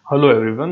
Hello everyone.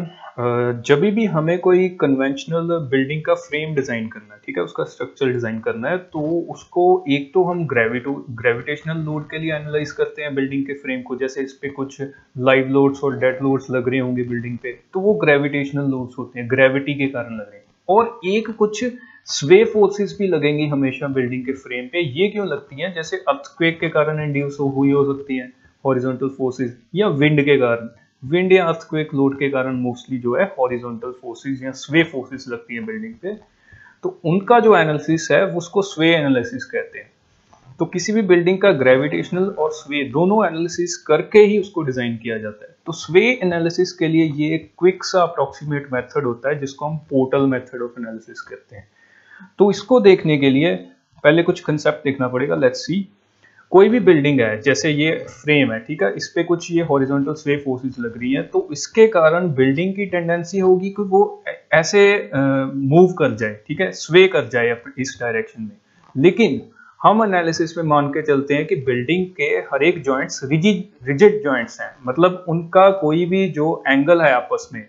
जब भी हमें कोई कन्वेंशनल बिल्डिंग का फ्रेम डिज़ाइन करना है, ठीक है, उसका स्ट्रक्चर डिज़ाइन करना है, तो उसको एक तो हम ग्रेविटेशनल लोड के लिए एनालाइज करते हैं बिल्डिंग के फ्रेम को। जैसे इस पे कुछ लाइव लोड्स और डेड लोड्स लग रहे होंगे बिल्डिंग पे, तो वो ग्रेविटेशनल लोड्स होते हैं, ग्रेविटी के कारण लग रहे हैं। और एक कुछ स्वे फोर्सेस भी लगेंगी हमेशा बिल्डिंग के फ्रेम पे। ये क्यों लगती हैं? जैसे अर्थक्वेक के कारण इंड्यूस हुई हो सकती हैं हॉरिजॉन्टल फोर्सेस, या विंड के कारण। विंड या अर्थक्वेक लोड के कारण मोस्टली जो है हॉरिजॉन्टल फोर्सेस या स्वे फोर्सेस लगती हैं बिल्डिंग पे। तो उनका जो एनालिसिस है उसको स्वे एनालिसिस कहते हैं। तो किसी भी बिल्डिंग का ग्रेविटेशनल और स्वे दोनों एनालिसिस करके ही उसको डिजाइन किया जाता है। तो स्वे एनालिसिस के लिए ये एक क्विक सा अप्रोक्सीमेट मेथड होता है जिसको हम पोर्टल मेथड ऑफ एनालिसिस कहते हैं। तो इसको देखने के लिए पहले कुछ कंसेप्ट देखना पड़ेगा। लेट्स सी, कोई भी बिल्डिंग है, जैसे ये फ्रेम है, ठीक है, इस पे कुछ ये हॉरिजॉन्टल स्वे फोर्सेस लग रही हैं, तो इसके कारण बिल्डिंग की टेंडेंसी होगी कि वो ऐसे मूव कर जाए, ठीक है, स्वे कर जाए इस डायरेक्शन में। लेकिन हम एनालिसिस में मान के चलते हैं कि बिल्डिंग के हर एक जॉइंट्स रिजिड जॉइंट्स हैं, मतलब उनका कोई भी जो एंगल है आपस में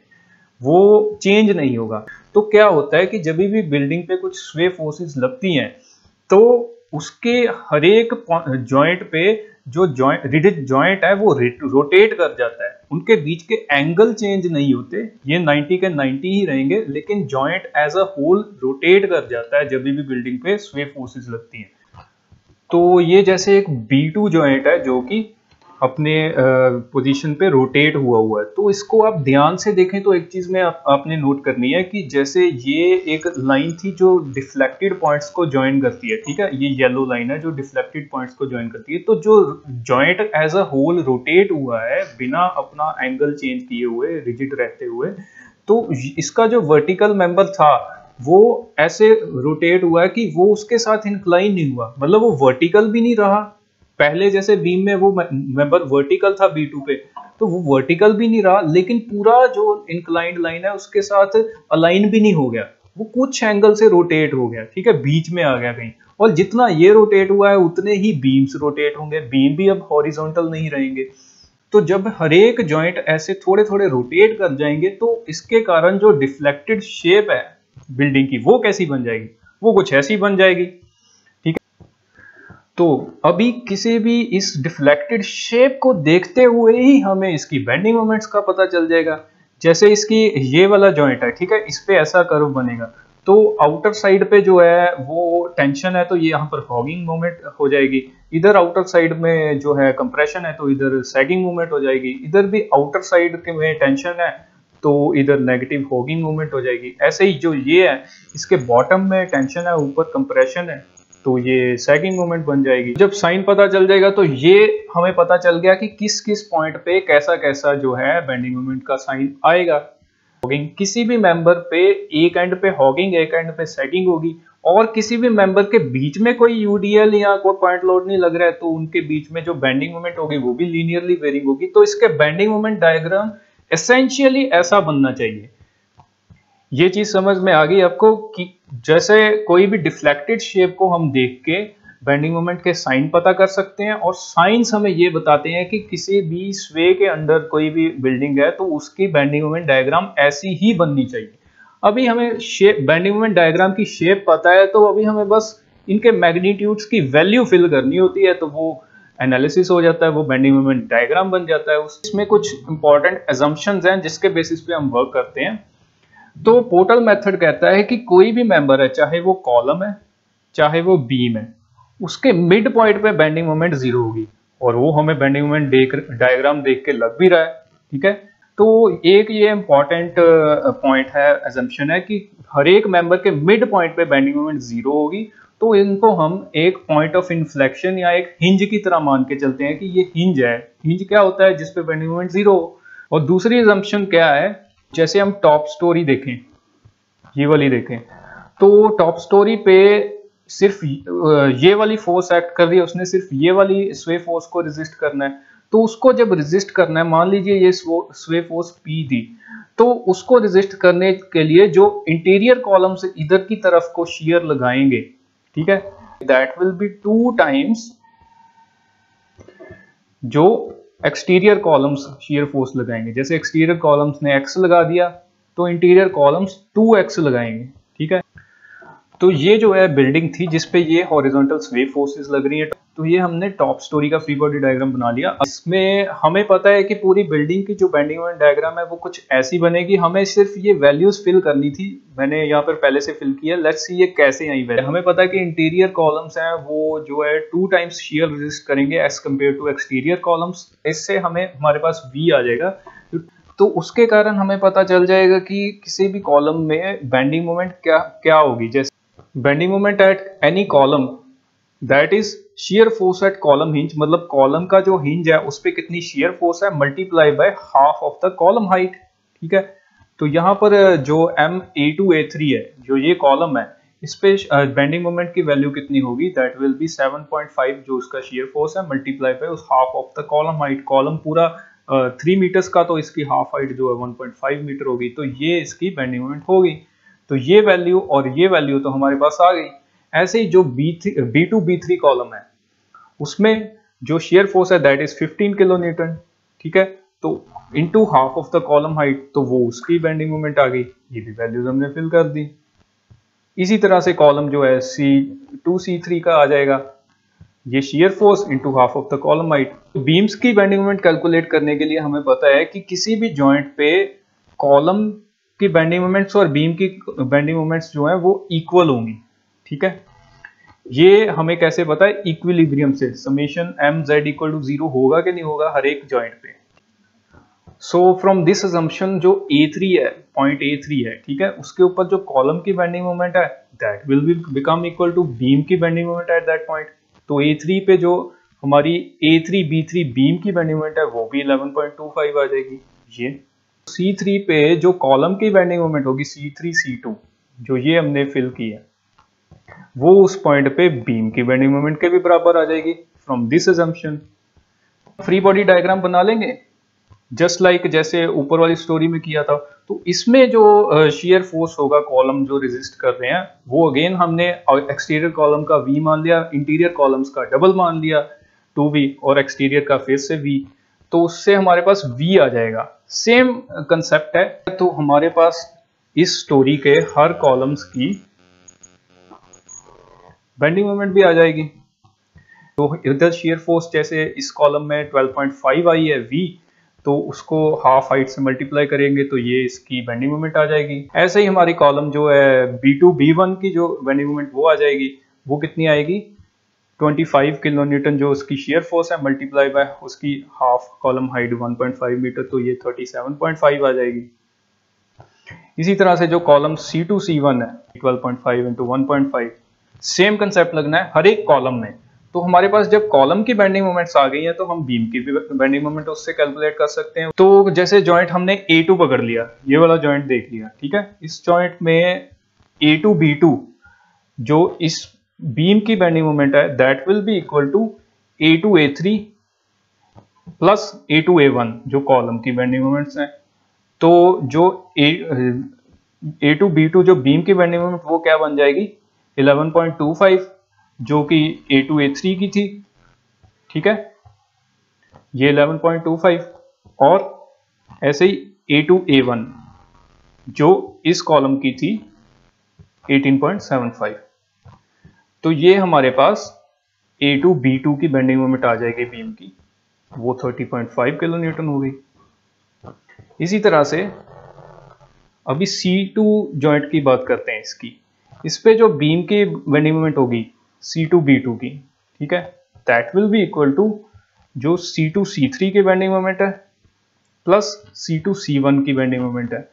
वो चेंज नहीं होगा। तो क्या होता है कि जब भी बिल्डिंग पे कुछ स्वे फोर्सेस लगती हैं, तो उसके हर एक जॉइंट पे जो जॉइंट रिजिड जॉइंट है वो रोटेट कर जाता है। उनके बीच के एंगल चेंज नहीं होते, ये 90 के 90 ही रहेंगे, लेकिन joint as a whole rotate कर जाता है जब भी बिल्डिंग पे स्वे फोर्सेस लगती हैं। तो ये जैसे एक B2 जॉइंट है जो कि अपने पोजीशन पे रोटेट हुआ है। तो इसको आप ध्यान से देखें तो एक चीज में आपने नोट करनी है कि जैसे ये एक लाइन थी जो डिफ्लेक्टेड पॉइंट्स को ज्वाइन करती है, ठीक है, ये येलो लाइन है जो डिफ्लेक्टेड पॉइंट्स को ज्वाइन करती है। तो जो joint as a whole rotate हुआ है बिना अपना एंगल चेंज किए हुए, रिजिड रहते हुए, तो इसका जो वर्टिकल मेंबर था वो ऐसे रोटेट हुआ है कि वो उसके साथ इंक्लाइन नहीं हुआ, मतलब वो वर्टिकल भी नहीं रहा। पहले जैसे बीम में वो मेंबर वर्टिकल था B2 पे, तो वो वर्टिकल भी नहीं रहा, लेकिन पूरा जो इंक्लाइंड लाइन है उसके साथ अलाइन भी नहीं हो गया, वो कुछ एंगल से रोटेट हो गया, ठीक है, बीच में आ गया कहीं। और जितना ये रोटेट हुआ है उतने ही बीम्स रोटेट होंगे, बीम भी अब हॉरिजॉन्टल नहीं रहेंगे। तो जब हर एक जॉइंट ऐसे थोड़े थोड़े रोटेट कर जाएंगे तो इसके कारण जो डिफ्लेक्टेड शेप है बिल्डिंग की वो कैसी बन जाएगी? वो कुछ ऐसी बन जाएगी, ठीक है। तो अभी किसी भी इस डिफ्लेक्टेड शेप को देखते हुए ही हमें इसकी बेंडिंग मोमेंट्स का पता चल जाएगा। जैसे इसकी ये वाला जॉइंट है, ठीक है, इस पे ऐसा कर्व बनेगा, तो आउटर साइड पे जो है वो टेंशन है, तो ये यहाँ पर हॉगिंग मोमेंट हो जाएगी। इधर आउटर साइड में जो है कंप्रेशन है, तो इधर सैगिंग मोमेंट हो जाएगी। इधर भी आउटर साइड के में टेंशन है, तो इधर नेगेटिव हॉगिंग मूवमेंट हो जाएगी। ऐसे ही जो ये है, इसके बॉटम में टेंशन है, ऊपर कंप्रेशन है, तो ये सैगिंग मूवमेंट बन जाएगी। जब साइन पता चल जाएगा तो ये हमें पता चल गया कि किस किस पॉइंट पे कैसा कैसा जो है बेंडिंग मूवमेंट का साइन आएगा। हॉगिंग, किसी भी मेंबर पे एक एंड पे हॉगिंग, एक एंड पे सैगिंग होगी, और किसी भी मेंबर के बीच में कोई यूडीएल या कोई पॉइंट लोड नहीं लग रहा है, तो उनके बीच में जो बेंडिंग मूवमेंट होगी वो भी लीनियरली वेरिंग होगी। तो इसके बेंडिंग मूवमेंट डायग्राम एसेंशियली ऐसा बनना चाहिए। ये चीज समझ में आ गई आपको कि जैसे कोई भी डिफ्लेक्टेड शेप को हम देख के बेंडिंग मोमेंट के साइन पता कर सकते हैं, और साइंस हमें ये बताते हैं कि किसी भी स्वे के अंडर कोई भी बिल्डिंग है तो उसकी बेंडिंग मोमेंट डायग्राम ऐसी ही बननी चाहिए। अभी हमें शेप, बेंडिंग मोमेंट डायग्राम की शेप पता है, तो अभी हमें बस इनके मैग्नीट्यूड्स की वैल्यू फिल करनी होती है, तो वो एनालिसिस हो जाता है, वो बेंडिंग मोमेंट डायग्राम बन जाता है। उसमें कुछ इंपॉर्टेंट असम्पशंस हैं जिसके बेसिस पे हम वर्क करते हैं। तो पोर्टल मेथड कहता है कि कोई भी मेंबर है, चाहे वो कॉलम है चाहे वो बीम है, उसके मिड पॉइंट पे बेंडिंग मोमेंट 0 होगी, और वो हमें बेंडिंग मोमेंट डायग्राम देख के लग भी रहा है, ठीक है। तो एक ये इंपॉर्टेंट पॉइंट है, असम्पशन है कि हर एक मेंबर के मिड पॉइंट पे बेंडिंग मोमेंट 0 होगी। तो इनको हम एक पॉइंट ऑफ इन्फ्लेक्शन या एक हिंज की तरह मान के चलते हैं कि ये हिंज है। हिंज क्या होता है? जिसपे बेंडिंग मोमेंट 0 हो। और दूसरी असम्पशन क्या है? जैसे हम टॉप स्टोरी देखें, ये वाली देखें, तो टॉप स्टोरी पे सिर्फ ये वाली फोर्स एक्ट कर रही है, उसने सिर्फ ये वाली स्वे फोर्स को रेजिस्ट करना है। तो उसको जब रेजिस्ट करना है, मान लीजिए ये स्वे फोर्स P थी, तो उसको रेजिस्ट करने के लिए जो इंटीरियर कॉलम से इधर की तरफ को शियर लगाएंगे, ठीक है, दैट विल बी 2 टाइम्स जो एक्सटीरियर कॉलम्स शियर फोर्स लगाएंगे। जैसे एक्सटीरियर कॉलम्स ने x लगा दिया तो इंटीरियर कॉलम्स 2x लगाएंगे, ठीक है। तो ये जो है बिल्डिंग थी जिसपे ये हॉरिजॉन्टल स्वे फोर्सेस लग रही है। तो ये हमने टॉप स्टोरी का फ्री बॉडी डायग्राम बना लिया। इसमें हमें पता है कि पूरी बिल्डिंग की जो बेंडिंग मोमेंट डायग्राम है वो कुछ ऐसी बनेगी। हमें सिर्फ ये वैल्यूज फिल करनी थी, मैंने यहाँ पर पहले से फिल किया। लेट्स सी ये कैसे आई वैल्यू। हमें पता है कि इंटीरियर कॉलम्स हैं वो जो है 2 टाइम्स शियर रेजिस्ट करेंगे as compared to exterior columns. इससे हमें हमारे पास V आ जाएगा। तो उसके कारण हमें पता चल जाएगा कि किसी भी कॉलम में बेंडिंग मोमेंट क्या होगी। जैसे bending moment at any column that is shear force at column hinge, मतलब कॉलम का जो हिंज है उस पे कितनी शियर फोर्स है multiply by half of the column height, ठीक है। तो यहाँ पर जो M(A2)(A3) है, जो ये कॉलम है, इस पे बेंडिंग मोमेंट की वैल्यू कितनी होगी, दैट विल बी 7.5 जो उसका शियर फोर्स है मल्टीप्लाई बाय उस half of the column height. Column पूरा 3 मीटर्स का, तो इसकी हाफ हाइट जो है 1.5 मीटर होगी। तो ये इसकी बेंडिंग मोमेंट होगी। तो ये वैल्यू और ये वैल्यू तो हमारे पास आ गई। ऐसे ही जो B2B3 कॉलम है उसमें जो शियर फोर्स है दैट इज 15 किलो न्यूटन, ठीक है। तो into half of the column height, तो वो उसकी बेंडिंग मोमेंट आ गई। ये भी वैल्यूज हमने फिल कर दी। इसी तरह से कॉलम जो है C2C3 का आ जाएगा, ये shear force into half of the column height. Beams की बेंडिंग मोमेंट कैलकुलेट करने के लिए हमें पता है कि किसी भी जॉइंट पे कॉलम की बेंडिंग मोमेंट्स और बीम की बेंडिंग मोमेंट्स जो है वो इक्वल होंगी, ठीक है। ये हमें कैसे पता है, इक्विलिब्रियम से। समेशन mz इक्वल टू 0 होगा कि नहीं होगा हर एक जॉइंट पे। सो फ्रॉम दिस अजम्पशन जो A3 है, पॉइंट A3 है, ठीक है, उसके ऊपर जो कॉलम की बेंडिंग मोमेंट है that will be become equal to beam की bending moment at that point. तो A3 पे जो हमारी A3B3 बीम की बेंडिंग मोमेंट है वो भी 11.25 आ जाएगी। ये C3 पे जो कॉलम की बेंडिंग मोमेंट होगी C3C2 जो ये हमने फिल की है, वो उस पॉइंट पे बीम की बेंडिंग मोमेंट के भी बराबर आ जाएगी। From this assumption free body diagram बना लेंगे जस्ट लाइक जैसे ऊपर वाली स्टोरी में किया था। तो इसमें जो शियर फोर्स होगा कॉलम जो रेजिस्ट कर रहे हैं वो अगेन हमने एक्सटीरियर कॉलम का V मान लिया, इंटीरियर कॉलम्स का डबल मान लिया 2V और एक्सटीरियर का फेस से V। तो उससे हमारे पास V आ जाएगा। सेम कंसेप्ट है। तो हमारे पास इस स्टोरी के हर कॉलम्स की बेंडिंग मोमेंट भी आ जाएगी। तो इधर शियर फोर्स जैसे इस कॉलम में 12.5 आई है V, तो उसको हाफ हाइट से मल्टीप्लाई करेंगे तो ये इसकी बेंडिंग मोमेंट आ जाएगी। ऐसे ही हमारी कॉलम जो है B2B1 की जो बेंडिंग मोमेंट वो आ जाएगी। वो कितनी आएगी, 25 किलो न्यूटन जो उसकी शियर फोर्स है मल्टीप्लाई बाय उसकी हाफ कॉलम हाइट 1.5 मीटर, तो ये 37.5 आ जाएगी। इसी तरह से जो कॉलम C2C1 है 12.5 इंटू 1.5, सेम कंसेप्ट लगना है हर एक कॉलम में। तो हमारे पास जब कॉलम की बेंडिंग मोमेंट्स आ गई हैं तो हम बीम की भी बेंडिंग मोमेंट उससे कैलकुलेट कर सकते हैं। तो जैसे जॉइंट हमने A2 पकड़ लिया, ये वाला जॉइंट देख लिया, ठीक है। इस जॉइंट में A2B2 जो इस बीम की बेंडिंग मोमेंट है that will be equal to A2A3 plus A2A1 जो कॉलम की बेंडिंग मोमेंट्स हैं। तो जो A2B2 जो बीम की बेंडिंग मोमेंट वो क्या बन जाएगी 11.25 जो कि A2A3 की थी, ठीक है, ये 11.25। और ऐसे ही A2A1 जो इस कॉलम की थी 18.75। तो ये हमारे पास A2B2 की बेंडिंग मोमेंट आ जाएगी बीम की, वो 30.5 किलो न्यूटन हो गई। इसी तरह से अभी C2 जॉइंट की बात करते हैं इसकी। इस पे जो बीम की बेंडिंग मोमेंट होगी C2B2 की, ठीक है, that will be equal to जो C2C3 की बेंडिंग मोमेंट है प्लस C2C1 की बेंडिंग मोमेंट है।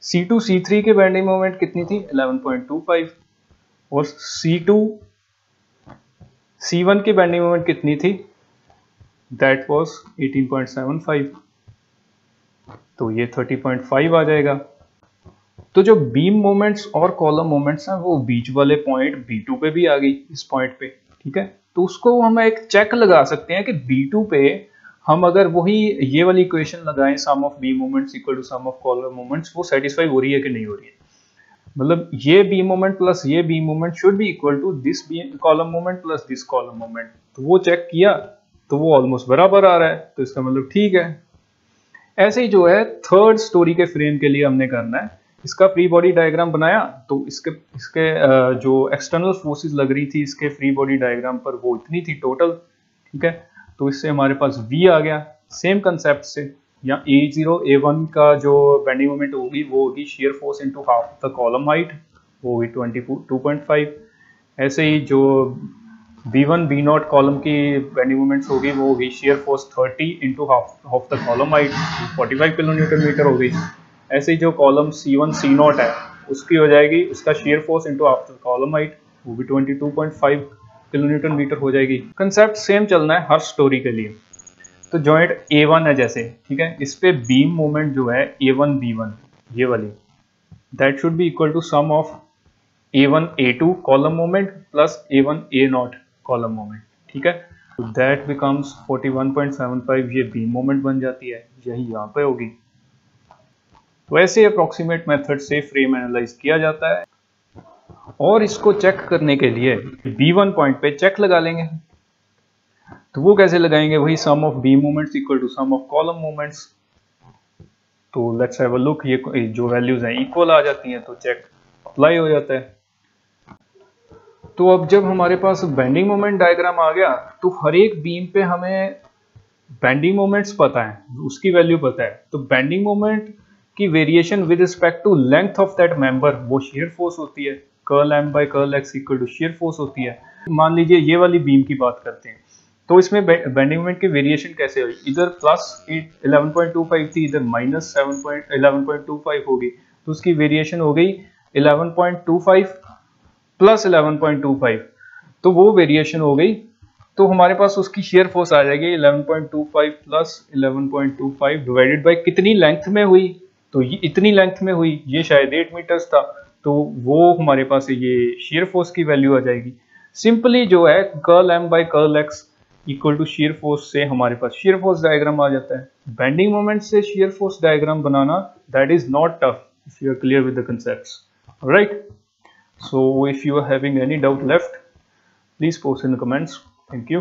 C2C3 की बेंडिंग मोमेंट कितनी थी 11.25 और C2C1 की बेंडिंग मोमेंट कितनी थी, दैट वाज 18.75, तो ये 30.5 आ जाएगा। तो जो बीम मोमेंट्स और कॉलम मोमेंट्स हैं वो बीच वाले पॉइंट B2 पे भी आ गई, इस पॉइंट पे, ठीक है। तो उसको हम एक चेक लगा सकते हैं कि B2 पे हम अगर वही ये वाली इक्वेशन लगाएं sum of beam moments equal to sum of column moments, वो सेटिस्फाई हो रही है कि नहीं हो रही है। मतलब ये बीम मोमेंट प्लस ये beam moment should be equal to this column moment plus this column moment. तो वो चेक किया तो वो ऑलमोस्ट बराबर आ रहा है, तो इसका मतलब ठीक है। ऐसे ही जो है थर्ड स्टोरी के फ्रेम के लिए हमने करना है, इसका फ्री बॉडी डायग्राम बनाया, तो इसके इसके जो एक्सटर्नल फोर्सेस लग रही थी इसके फ्री बॉडी डायग्राम पर वो इतनी थी टोटल, ठीक है। तो इससे हमारे पास V आ गया। सेम कंसेप्ट से यहाँ A0 A1 का जो बेंडिंग मोमेंट होगी वो होगी shear force into half the column height, वो होगी 22.5। ऐसे ही जो B1 B0 कॉलम की बेंडिंग मोमेंट्स होगी वो होगी shear force 30 into half the column height, 45 kilo newton metre होगी। ऐसे ही जो कॉलम C1 C0 है उसकी हो जाएगी, उसका shear force into half the column height, वो भी 22.5 किलो न्यूटन मीटर हो जाएगी। कंसेप्ट सेम चलना है हर स्टोरी के लिए। तो जॉइंट A1 है जैसे, ठीक है, इस पे बीम मोमेंट जो है A1 B1 ये वाली, that should be equal to sum of A1 A2 column moment plus A1 A0 column moment, ठीक है। तो दैट बिकम्स 41.75, ये बीम मोमेंट बन जाती है, यही यहाँ पे होगी। तो ऐसे अप्रोक्सीमेट मेथड से फ्रेम एनालाइज किया जाता है, और इसको चेक करने के लिए B1 पॉइंट पे चेक लगा लेंगे। तो वो कैसे लगाएंगे, वही sum of beam moments equal to sum of column moments. तो लेट्स हैव अ लुक, ये जो वैल्यूज हैं इक्वल आ जाती हैं, तो चेक अप्लाई हो जाता है। तो अब जब हमारे पास बेंडिंग मोमेंट डायग्राम आ गया, तो हर एक बीम पे हमें बेंडिंग मोमेंट्स पता है, उसकी वैल्यू पता है। तो बेंडिंग मोमेंट की variation with respect to length of that member वो shear फोर्स होती है, curl m by curl x equal to shear force होती है। मान लीजिए ये वाली बीम की बात करते हैं, तो इसमें बेंडिंग मोमेंट की वेरिएशन कैसे हुई, इधर प्लस 11.25 थी, इधर माइनस 11.25 होगी, तो उसकी वेरिएशन हो गई 11.25 प्लस 11.25, तो वो वेरिएशन हो गई। तो हमारे पास उसकी shear फोर्स आ जाएगी 11.25 प्लस 11.25 डिवाइडेड बाय कितनी लेंथ में हुई, तो ये इतनी लेंथ में हुई, ये शायद 8 मीटर्स था, तो वो हमारे पास ये shear फोर्स की वैल्यू आ जाएगी। सिंपली जो है curl m by curl x equal to shear force से हमारे पास shear फोर्स डायग्राम आ जाता है। बेंडिंग मोमेंट से shear फोर्स डायग्राम बनाना that is not tough if you are clear with the concepts, right. So if you are having any doubt left, please post in the comments. Thank you.